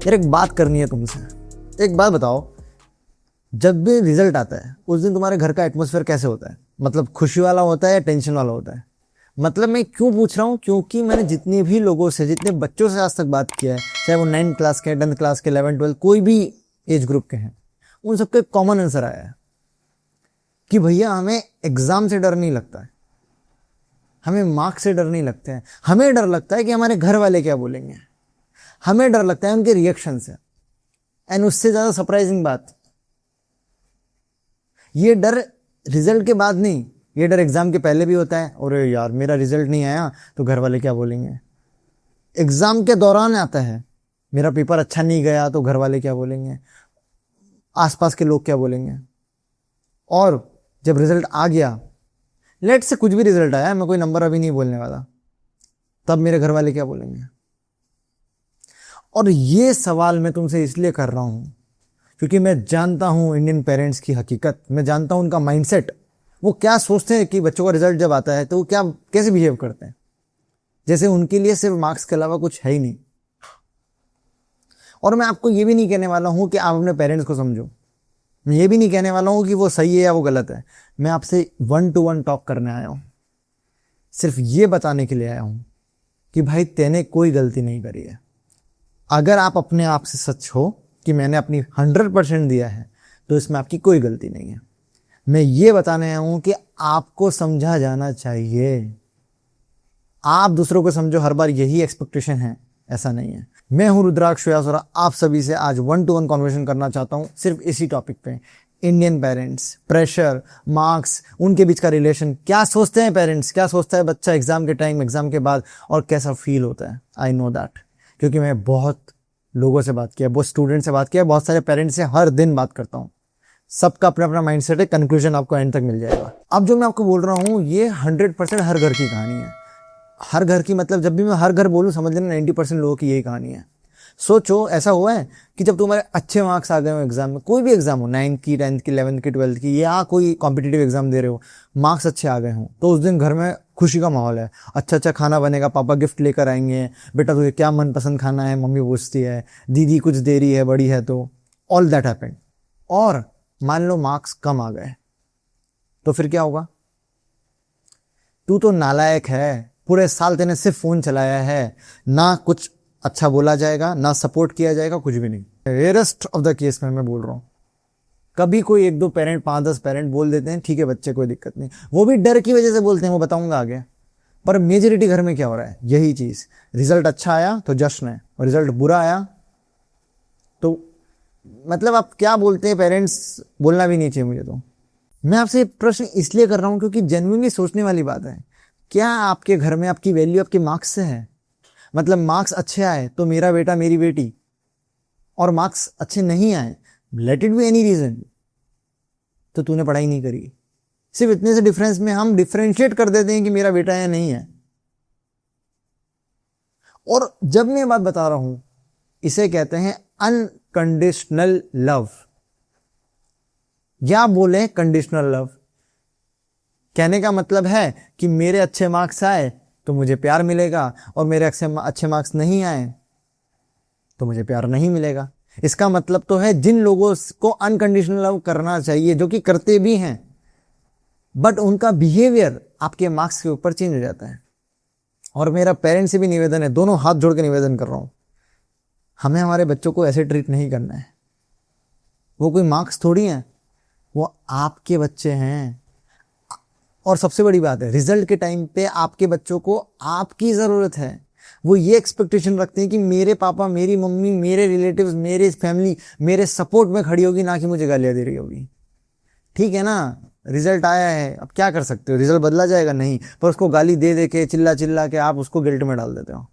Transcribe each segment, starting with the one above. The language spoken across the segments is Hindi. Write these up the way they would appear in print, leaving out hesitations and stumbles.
यार एक बात करनी है तुमसे। एक बात बताओ, जब भी रिजल्ट आता है उस दिन तुम्हारे घर का एटमॉस्फेयर कैसे होता है? मतलब खुशी वाला होता है या टेंशन वाला होता है? मतलब मैं क्यों पूछ रहा हूँ, क्योंकि मैंने जितने भी लोगों से, जितने बच्चों से आज तक बात किया है, चाहे वो 9th क्लास के, 10th क्लास के, 11th 12th कोई भी एज ग्रुप के हैं, उन सबका एक कॉमन आंसर आया है कि भैया हमें एग्जाम से डर नहीं लगता है, हमें मार्क्स से डर नहीं लगते हैं, हमें डर लगता है कि हमारे घर वाले क्या बोलेंगे, हमें डर लगता है उनके रिएक्शन से। एंड उससे ज्यादा सरप्राइजिंग बात, ये डर रिजल्ट के बाद नहीं, ये डर एग्जाम के पहले भी होता है। और यार मेरा रिजल्ट नहीं आया तो घर वाले क्या बोलेंगे। एग्जाम के दौरान आता है, मेरा पेपर अच्छा नहीं गया तो घर वाले क्या बोलेंगे, आसपास के लोग क्या बोलेंगे। और जब रिजल्ट आ गया, लेट से कुछ भी रिजल्ट आया, मैं कोई नंबर अभी नहीं बोलने वाला, तब मेरे घर वाले क्या बोलेंगे। और ये सवाल मैं तुमसे इसलिए कर रहा हूं क्योंकि मैं जानता हूं इंडियन पेरेंट्स की हकीकत, मैं जानता हूं उनका माइंडसेट, वो क्या सोचते हैं कि बच्चों का रिजल्ट जब आता है तो वो क्या कैसे बिहेव करते हैं, जैसे उनके लिए सिर्फ मार्क्स के अलावा कुछ है ही नहीं। और मैं आपको ये भी नहीं कहने वाला हूं कि आप अपने पेरेंट्स को समझो, मैं ये भी नहीं कहने वाला हूं कि वो सही है या वो गलत है। मैं आपसे 1-to-1 टॉक करने आया हूं, सिर्फ ये बताने के लिए आया हूं कि भाई तेने कोई गलती नहीं करी है। अगर आप अपने आप से सच हो कि मैंने अपनी 100% दिया है तो इसमें आपकी कोई गलती नहीं है। मैं ये बताने आया हूं कि आपको समझा जाना चाहिए। आप दूसरों को समझो, हर बार यही एक्सपेक्टेशन है, ऐसा नहीं है। मैं हूं रुद्राक्ष व्यास और आप सभी से आज 1-to-1 कॉन्वर्सेशन करना चाहता हूं सिर्फ इसी टॉपिक पे। इंडियन पेरेंट्स, प्रेशर, मार्क्स, उनके बीच का रिलेशन, क्या सोचते हैं पेरेंट्स, क्या सोचता है बच्चा एग्जाम के टाइम, एग्जाम के बाद, और कैसा फील होता है। आई नो दैट, क्योंकि मैं बहुत लोगों से बात किया, बहुत स्टूडेंट से बात किया, बहुत सारे पेरेंट्स से हर दिन बात करता हूँ। सबका अपना अपना माइंडसेट है, कंक्लूजन आपको एंड तक मिल जाएगा। अब जो मैं आपको बोल रहा हूँ ये 100% हर घर की कहानी है। हर घर की मतलब जब भी मैं हर घर बोलूँ समझ लेना 90% लोगों की यही कहानी है। सोचो ऐसा हुआ है कि जब तुम्हारे अच्छे मार्क्स आ गए हो एग्जाम में, कोई भी एग्जाम हो, 9th की, 10th की, 11th की, 12th की, या कोई कॉम्पिटिटिव एग्जाम दे रहे हो, मार्क्स अच्छे आ गए हो तो उस दिन घर में खुशी का माहौल है, अच्छा अच्छा खाना बनेगा, पापा गिफ्ट लेकर आएंगे, बेटा तुझे क्या मनपसंद खाना है मम्मी पूछती है, दीदी कुछ दे रही है बड़ी है, तो ऑल दैट हैपेंड। और मान लो मार्क्स कम आ गए तो फिर क्या होगा? तू तो नालायक है, पूरे साल तेने सिर्फ फोन चलाया है, ना कुछ अच्छा बोला जाएगा, ना सपोर्ट किया जाएगा, कुछ भी नहीं। रेयरेस्ट ऑफ द केस में मैं बोल रहा हूं, कभी कोई 1-2 पेरेंट, 5-10 पेरेंट बोल देते हैं ठीक है बच्चे कोई दिक्कत नहीं, वो भी डर की वजह से बोलते हैं, वो बताऊंगा आगे। पर मेजोरिटी घर में क्या हो रहा है, यही चीज, रिजल्ट अच्छा आया तो जश्न है, और रिजल्ट बुरा आया तो मतलब आप क्या बोलते हैं पेरेंट्स, बोलना भी नहीं चाहिए मुझे। तो मैं आपसे प्रश्न इसलिए कर रहा हूं क्योंकि जेन्युइनली सोचने वाली बात है। क्या आपके घर में आपकी वैल्यू आपके मार्क्स से है? मतलब मार्क्स अच्छे आए तो मेरा बेटा मेरी बेटी, और मार्क्स अच्छे नहीं आए, let it be any reason, तो तूने पढ़ाई नहीं करी। सिर्फ इतने से डिफरेंस में हम डिफरेंशिएट कर देते हैं कि मेरा बेटा है नहीं है। और जब मैं बात बता रहा हूं, इसे कहते हैं अनकंडीशनल लव, या बोले कंडीशनल लव। कहने का मतलब है कि मेरे अच्छे मार्क्स आए तो मुझे प्यार मिलेगा, और मेरे अच्छे मार्क्स नहीं आए तो मुझे प्यार नहीं मिलेगा। इसका मतलब तो है जिन लोगों को अनकंडीशनल लव करना चाहिए, जो कि करते भी हैं, बट उनका बिहेवियर आपके मार्क्स के ऊपर चेंज हो जाता है। और मेरा पेरेंट्स से भी निवेदन है, दोनों हाथ जोड़ के निवेदन कर रहा हूं, हमें हमारे बच्चों को ऐसे ट्रीट नहीं करना है। वो कोई मार्क्स थोड़ी हैं, वो आपके बच्चे हैं। और सबसे बड़ी बात है, रिजल्ट के टाइम पे आपके बच्चों को आपकी जरूरत है। वो ये एक्सपेक्टेशन रखते हैं कि मेरे पापा, मेरी मम्मी, मेरे रिलेटिव्स, मेरे फैमिली मेरे सपोर्ट में खड़ी होगी, ना कि मुझे गालियां दे रही होगी। ठीक है ना, रिजल्ट आया है, अब क्या कर सकते हो, रिजल्ट बदला जाएगा नहीं, पर उसको गाली दे दे के, चिल्ला चिल्ला के आप उसको गिल्ट में डाल देते हो,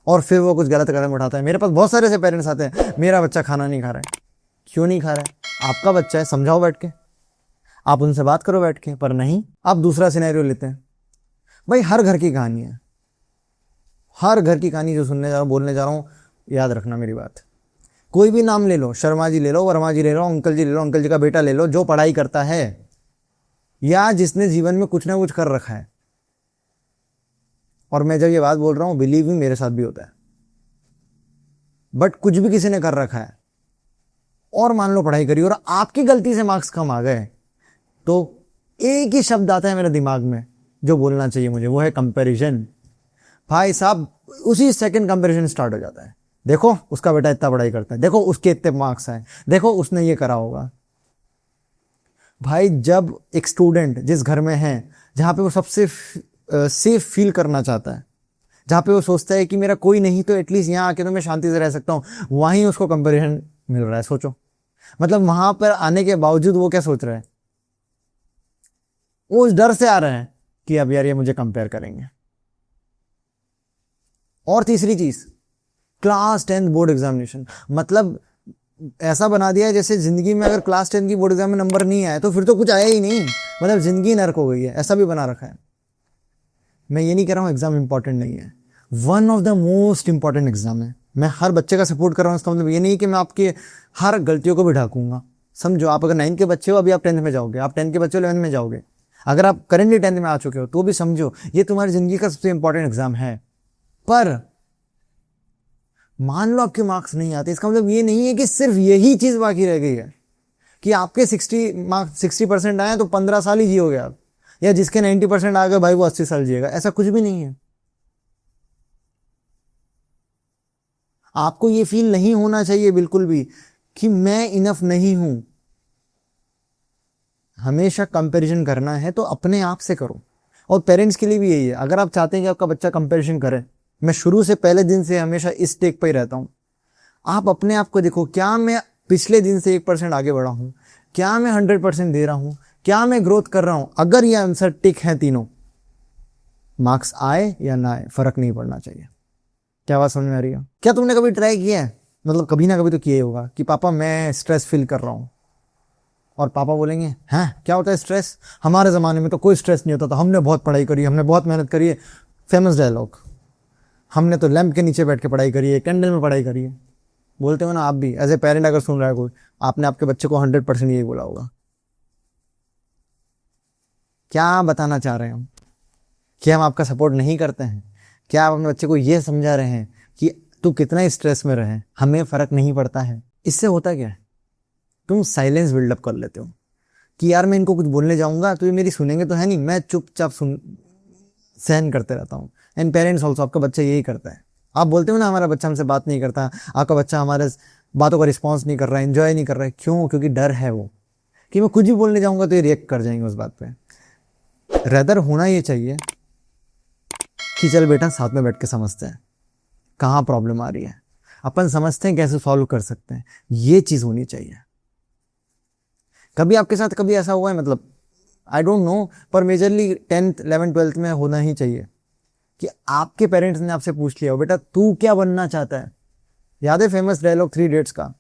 और फिर वो कुछ गलत कदम उठाता है। मेरे पास बहुत सारे ऐसे पेरेंट्स आते हैं, मेरा बच्चा खाना नहीं खा रहा है। क्यों नहीं खा रहा है? आपका बच्चा है, समझाओ बैठ के, आप उनसे बात करो बैठ के, पर नहीं। आप दूसरा सिनेरियो लेते हैं। भाई हर घर की कहानी है, हर घर की कहानी जो सुनने जा रहा हूं, बोलने जा रहा हूं, याद रखना मेरी बात। कोई भी नाम ले लो, शर्मा जी ले लो, वर्मा जी ले लो, अंकल जी ले लो, अंकल जी का बेटा ले लो, जो पढ़ाई करता है या जिसने जीवन में कुछ ना कुछ कर रखा है। और मैं जब ये बात बोल रहा हूं, बिलीव मी, मेरे साथ भी होता है। बट कुछ भी किसी ने कर रखा है, और मान लो पढ़ाई करी और आपकी गलती से मार्क्स कम आ गए, तो एक ही शब्द आता है मेरे दिमाग में जो बोलना चाहिए मुझे, वो है कंपैरिजन। भाई साहब उसी सेकंड कंपैरिजन स्टार्ट हो जाता है। देखो उसका बेटा इतना पढ़ाई करता है, देखो उसके इतने मार्क्स आए, देखो उसने ये करा होगा। भाई जब एक स्टूडेंट जिस घर में है जहां पे वो सबसे सेफ फील करना चाहता है, जहां पे वो सोचता है कि मेरा कोई नहीं तो एटलीस्ट यहाँ आके तो मैं शांति से रह सकता हूँ, वहीं उसको कंपैरिजन मिल रहा है। सोचो, मतलब वहां पर आने के बावजूद वो क्या सोच रहा है, वो उस डर से आ रहे हैं कि अब यार ये मुझे कंपेयर करेंगे। और तीसरी चीज, क्लास 10 बोर्ड एग्जामिनेशन, मतलब ऐसा बना दिया है जैसे जिंदगी में अगर क्लास 10 की बोर्ड एग्जाम में नंबर नहीं आया तो फिर तो कुछ आया ही नहीं, मतलब जिंदगी नर्क हो गई है, ऐसा भी बना रखा है। मैं ये नहीं कह रहा हूं एग्जाम इंपॉर्टेंट नहीं है, one of the most important exam है। मैं हर बच्चे का सपोर्ट कर रहा हूं, इसका मतलब ये नहीं कि मैं आपकी हर गलतियों को भी ढाकूंगा। समझो, आप अगर 9 के बच्चे हो, अभी आप 10th में जाओगे, आप 10 के बच्चे हो 11th में जाओगे, अगर आप करेंटली 10th में आ चुके हो तो भी समझो ये तुम्हारी जिंदगी का सबसे इंपॉर्टेंट एग्जाम है। पर मान लो आपके मार्क्स नहीं आते, इसका मतलब ये नहीं है कि सिर्फ यही चीज बाकी रह गई है कि आपके 60% आए तो 15 साल ही जियोगे आप, या जिसके 90% आ गए भाई वो 80 साल जिएगा, ऐसा कुछ भी नहीं है। आपको ये फील नहीं होना चाहिए बिल्कुल भी कि मैं इनफ नहीं हूं। हमेशा कंपैरिजन करना है तो अपने आप से करो, और पेरेंट्स के लिए भी यही है। अगर आप चाहते हैं कि आपका बच्चा कंपैरिजन करे, मैं शुरू से पहले दिन से हमेशा इस टेक पे ही रहता हूं, आप अपने आप को देखो, क्या मैं पिछले दिन से 1% आगे बढ़ा हूं, क्या मैं 100% दे रहा हूं, क्या मैं ग्रोथ कर रहा हूं। अगर ये आंसर टिक है तीनों, मार्क्स आए या ना आए फर्क नहीं पड़ना चाहिए। क्या बात समझ में आ रही है? क्या तुमने कभी ट्राई किया है, मतलब कभी ना कभी तो किया ही होगा कि पापा मैं स्ट्रेस फील कर रहा हूं, और पापा बोलेंगे हैं क्या होता है स्ट्रेस, हमारे ज़माने में तो कोई स्ट्रेस नहीं होता था, हमने बहुत पढ़ाई करी, हमने बहुत मेहनत करी है। फेमस डायलॉग, हमने तो लैंप के नीचे बैठ के पढ़ाई करी है, कैंडल में पढ़ाई करी है। बोलते हो ना आप भी, एज ए पेरेंट अगर सुन रहा है कोई, आपने आपके बच्चे को 100% यही बोला होगा। क्या बताना चाह रहे हैं हम, कि हम आपका सपोर्ट नहीं करते हैं? क्या आप अपने बच्चे को यह समझा रहे हैं कि तू कितना स्ट्रेस में रहे, हमें फर्क नहीं पड़ता है? इससे होता क्या है, तुम साइलेंस बिल्डअप कर लेते हो कि यार मैं इनको कुछ बोलने जाऊंगा तो ये मेरी सुनेंगे तो है नहीं, मैं चुपचाप सहन करते रहता हूँ। एंड पेरेंट्स ऑल्सो, आपका बच्चा यही करता है। आप बोलते हो ना हमारा बच्चा हमसे बात नहीं करता, आपका बच्चा हमारे बातों का रिस्पॉन्स नहीं कर रहा है, एंजॉय नहीं कर रहा है, क्यों? क्योंकि डर है वो कि मैं कुछ भी बोलने जाऊंगा तो ये रिएक्ट कर जाएंगे उस बात पे। रेदर होना ये चाहिए कि चल बेटा साथ में बैठ के समझते हैं कहाँ प्रॉब्लम आ रही है, अपन समझते हैं कैसे सॉल्व कर सकते हैं, ये चीज होनी चाहिए। कभी आपके साथ कभी ऐसा हुआ है, मतलब आई डोंट नो, पर मेजरली 10th 11th 12th में होना ही चाहिए कि आपके पेरेंट्स ने आपसे पूछ लिया हो बेटा तू क्या बनना चाहता है? याद है फेमस डायलॉग 3 इडियट्स का,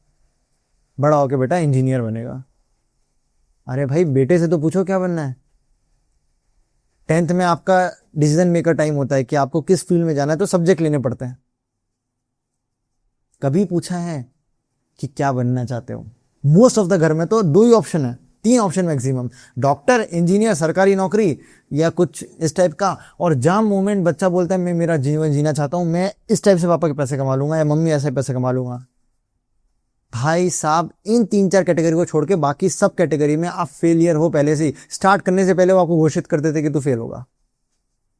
बड़ा होके बेटा इंजीनियर बनेगा। अरे भाई बेटे से तो पूछो क्या बनना है। 10th में आपका डिसीजन मेकर टाइम होता है कि आपको किस फील्ड में जाना है, तो सब्जेक्ट लेने पड़ते हैं। कभी पूछा है कि क्या बनना चाहते हो? मोस्ट ऑफ द घर में तो 2 ही ऑप्शन है, 3 ऑप्शन मैक्सिमम, डॉक्टर, इंजीनियर, सरकारी नौकरी या कुछ इस टाइप का। और जहां मोमेंट बच्चा बोलता है मैं मेरा जीवन जीना चाहता हूं, मैं इस टाइप से पापा के पैसे कमा लूंगा या मम्मी ऐसे पैसे कमा लूंगा, भाई साहब इन 3-4 कैटेगरी को छोड़ के बाकी सब कैटेगरी में आप फेलियर हो पहले से ही। स्टार्ट करने से पहले वो आपको घोषित कर देते कि तू फेल होगा,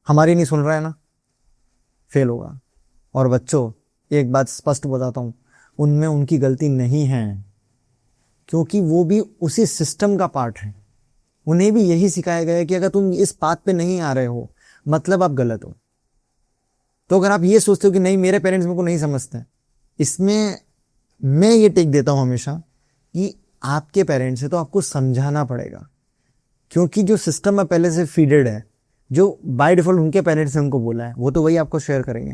हमारी नहीं सुन रहा है ना, फेल होगा। और बच्चों एक बात स्पष्ट बताता हूं, उनमें उनकी गलती नहीं है, क्योंकि वो भी उसी सिस्टम का पार्ट है। उन्हें भी यही सिखाया गया है कि अगर तुम इस पाथ पे नहीं आ रहे हो मतलब आप गलत हो। तो अगर आप ये सोचते हो कि नहीं मेरे पेरेंट्स मेरे को नहीं समझते, इसमें मैं ये टेक देता हूं हमेशा कि आपके पेरेंट्स है तो आपको समझाना पड़ेगा, क्योंकि जो सिस्टम में पहले से फीडेड है, जो बाय डिफॉल्ट उनके पेरेंट्स ने उनको बोला है, वो तो वही आपको शेयर करेंगे,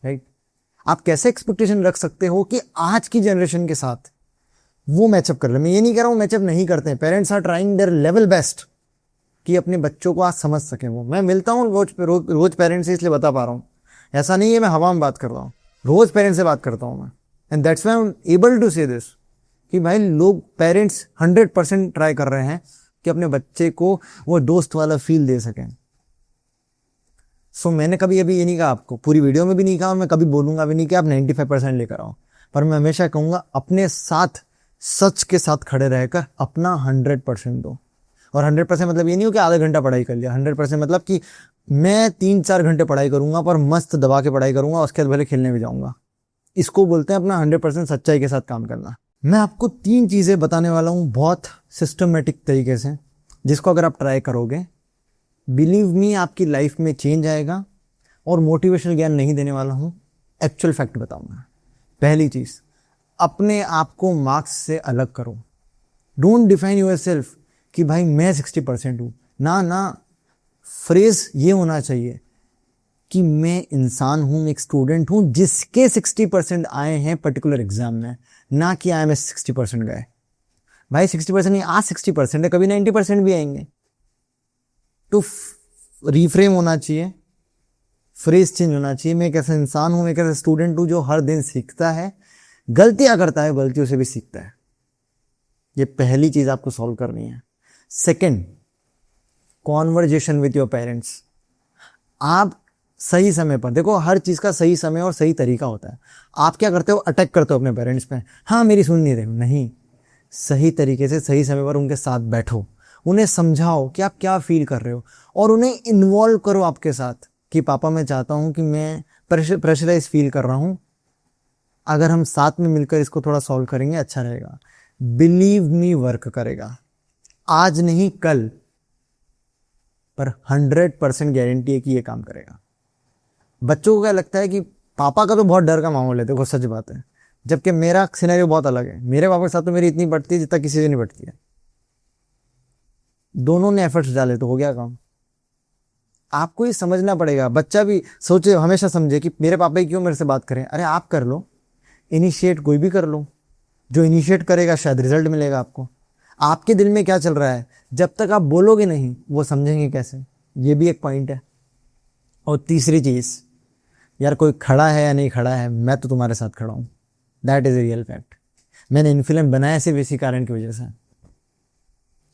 राइट? आप कैसे एक्सपेक्टेशन रख सकते हो कि आज की जनरेशन के साथ वो मैचअप कर रहे हैं? मैं ये नहीं कह रहा हूं मैचअप नहीं करते हैं, parents are trying their level best कि अपने बच्चों को आज समझ सके। वो मैं मिलता हूँ रोज पेरेंट्स से, इसलिए बता पा रहा हूँ, ऐसा नहीं है मैं हवा में बात कर रहा हूँ, रोज पेरेंट्स से बात करता हूँ मैं। And that's why I am able to say this कि भाई लोग पेरेंट्स 100% ट्राई कर रहे हैं कि अपने बच्चे को वो दोस्त वाला फील दे सकें। सो मैंने कभी अभी ये नहीं कहा आपको, पूरी वीडियो में भी नहीं कहा और मैं कभी बोलूंगा भी नहीं कि आप 95% लेकर आओ, पर मैं हमेशा कहूंगा अपने साथ सच के साथ खड़े रहकर अपना 100% दो। और 100% मतलब ये नहीं हो कि आधा घंटा पढ़ाई कर लिया, 100% मतलब कि मैं 3-4 घंटे पढ़ाई करूंगा पर मस्त दबा के पढ़ाई करूंगा, उसके बाद भले खेलने भी जाऊंगा। इसको बोलते हैं अपना 100% सच्चाई के साथ काम करना। मैं आपको 3 चीजें बताने वाला हूं बहुत सिस्टमेटिक तरीके से, जिसको अगर आप ट्राई करोगे, बिलीव मी, आपकी लाइफ में चेंज आएगा। और मोटिवेशनल ज्ञान नहीं देने वाला हूं, एक्चुअल फैक्ट बताऊंगा। पहली चीज, अपने आप को मार्क्स से अलग करो। डोंट डिफाइन योरसेल्फ कि भाई मैं 60% हूं। ना, फ्रेज ये होना चाहिए कि मैं इंसान हूं, एक स्टूडेंट हूं जिसके 60% आए हैं पर्टिकुलर एग्जाम में, ना कि आए में 60% गए। भाई 60% नहीं, आज 60% है, कभी 90% भी आएंगे। तो रिफ्रेम होना चाहिए, फ्रेज चेंज होना चाहिए। मैं एक ऐसा इंसान हूं, मैं एक ऐसा स्टूडेंट हूं जो हर दिन सीखता है, गलतियां करता है, गलतियों से भी सीखता है। ये पहली चीज आपको सॉल्व करनी है। Second, conversation with your parents. आप सही समय पर, देखो हर चीज का सही समय और सही तरीका होता है। आप क्या करते हो, अटैक करते हो अपने पेरेंट्स पे, हाँ मेरी सुन नहीं रहे हो। नहीं, सही तरीके से सही समय पर उनके साथ बैठो, उन्हें समझाओ कि आप क्या फील कर रहे हो, और उन्हें इन्वॉल्व करो आपके साथ कि पापा मैं चाहता हूं कि मैं प्रेशराइज फील कर रहा हूं, अगर हम साथ में मिलकर इसको थोड़ा सॉल्व करेंगे अच्छा रहेगा। बिलीव मी, वर्क करेगा। आज नहीं कल, पर 100% गारंटी है कि ये काम करेगा। बच्चों को क्या लगता है कि पापा का तो बहुत डर का माहौल है, देखो सच बात है, जबकि मेरा सिनेरियो बहुत अलग है। मेरे पापा के साथ तो मेरी इतनी बढ़ती है जितना किसी से नहीं बढ़ती है। दोनों ने एफर्ट्स डाले तो हो गया काम। आपको ये समझना पड़ेगा। बच्चा भी सोचे, हमेशा समझे कि मेरे पापा ही क्यों मेरे से बात करें। अरे आप कर लो, इनिशिएट कोई भी कर लो। जो इनिशिएट करेगा शायद रिजल्ट मिलेगा आपको। आपके दिल में क्या चल रहा है, जब तक आप बोलोगे नहीं वो समझेंगे कैसे, ये भी एक पॉइंट है। और तीसरी चीज, यार कोई खड़ा है या नहीं खड़ा है, मैं तो तुम्हारे साथ खड़ा हूं। That is a real fact. मैंने इन्फ्लुएंस बनाया सिर्फ इसी कारण की वजह से।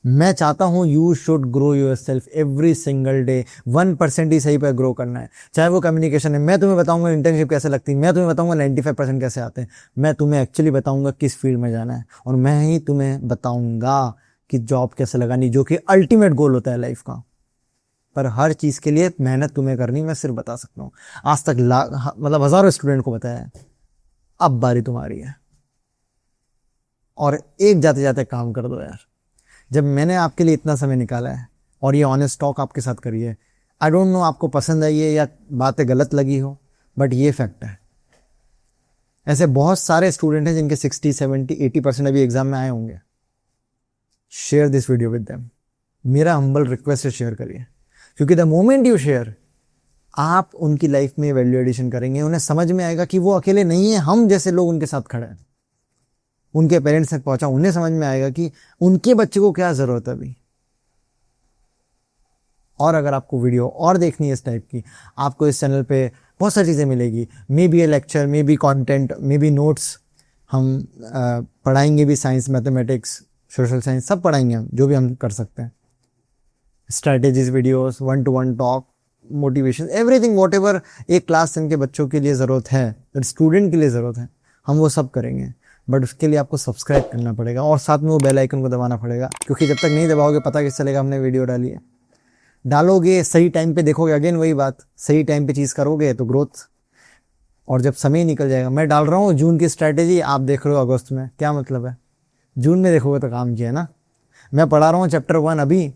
मैं चाहता हूं you should grow your self every single day. 1% ही सही पर ग्रो करना है, चाहे वो कम्युनिकेशन है। मैं तुम्हें बताऊंगा इंटर्नशिप कैसे लगती है, मैं तुम्हें बताऊंगा 95% कैसे आते हैं, मैं तुम्हें एक्चुअली बताऊंगा किस फील्ड में जाना है, और मैं ही तुम्हें बताऊंगा कि जॉब कैसे लगानी, जो कि अल्टीमेट गोल होता है लाइफ का। पर हर चीज के लिए मेहनत तुम्हें करनी, मैं सिर्फ बता सकता हूँ। आज तक मतलब हजारों स्टूडेंट को बताया है, अब बारी तुम्हारी है। और एक जाते जाते काम कर दो यार। जब मैंने आपके लिए इतना समय निकाला है और ये ऑनेस्ट टॉक आपके साथ करी है, आई डोंट नो आपको पसंद आई है या बातें गलत लगी हो, बट ये फैक्ट है। ऐसे बहुत सारे स्टूडेंट हैं जिनके 60, 70, 80% अभी एग्जाम में आए होंगे। Share this video with them. मेरा हम्बल रिक्वेस्ट है, शेयर करिए, क्योंकि द मोमेंट यू शेयर, आप उनकी लाइफ में वैल्यू एडिशन करेंगे। उन्हें समझ में आएगा कि वो अकेले नहीं है, हम जैसे लोग उनके साथ खड़े हैं। उनके पेरेंट्स तक पहुंचा, उन्हें समझ में आएगा कि उनके बच्चे को क्या जरूरत है अभी। और अगर आपको वीडियो और देखनी है इस टाइप की, आपको इस चैनल पे बहुत सारी चीज़ें मिलेगी। May be A lecture, may be content, may be notes. हम पढ़ाएंगे भी, साइंस, मैथमेटिक्स, सोशल साइंस, सब पढ़ाएंगे हम, जो भी हम कर सकते हैं। Strategies videos, 1-to-1 talk, motivation, everything what ever एक क्लास 10 के बच्चों के लिए ज़रूरत है, स्टूडेंट के लिए ज़रूरत है, हम वो सब करेंगे। बट उसके लिए आपको सब्सक्राइब करना पड़ेगा और साथ में वो बेल आइकन को दबाना पड़ेगा, क्योंकि जब तक नहीं दबाओगे पता कैसे चलेगा हमने वीडियो डाली है। डालोगे, सही टाइम पे देखोगे, अगेन वही बात, सही टाइम पे चीज़ करोगे तो ग्रोथ। और जब समय निकल जाएगा, मैं डाल रहा हूँ जून की स्ट्रैटेजी, आप देख रहे हो अगस्त में, क्या मतलब है? जून में देखोगे तो काम किया ना। मैं पढ़ा रहा हूँ चैप्टर 1, अभी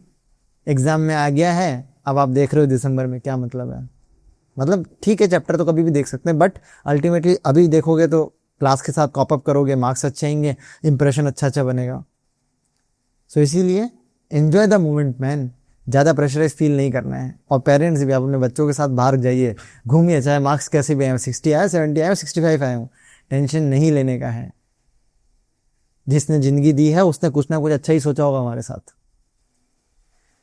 एग्जाम में आ गया है, अब आप देख रहे हो दिसंबर में, क्या मतलब है? मतलब ठीक है, चैप्टर तो कभी भी देख सकते हैं, बट अल्टीमेटली अभी देखोगे तो क्लास के साथ कॉप अप करोगे, मार्क्स अच्छे आएंगे, इंप्रेशन अच्छा बनेगा। सो इसीलिए एंजॉय द मोमेंट मैन, ज़्यादा प्रेशराइज फील नहीं करना है। और पेरेंट्स भी, आप अपने बच्चों के साथ बाहर जाइए, घूमिए, चाहे मार्क्स कैसे भी आए, 60 आए, 70 आए, 65 आए हूँ, टेंशन नहीं लेने का है। जिसने जिंदगी दी है उसने कुछ ना कुछ अच्छा ही सोचा होगा हमारे साथ।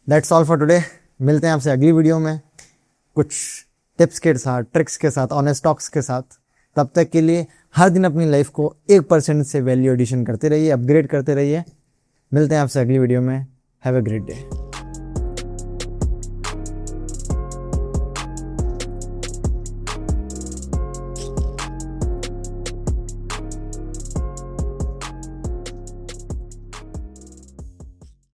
That's all for today. मिलते हैं आपसे अगली वीडियो में कुछ टिप्स के साथ, ट्रिक्स के साथ, ऑनेस्ट टॉक्स के साथ। तब तक के लिए हर दिन अपनी लाइफ को 1% से वैल्यू एडिशन करते रहिए, अपग्रेड करते रहिए। मिलते हैं आपसे अगली वीडियो में। Have a great day.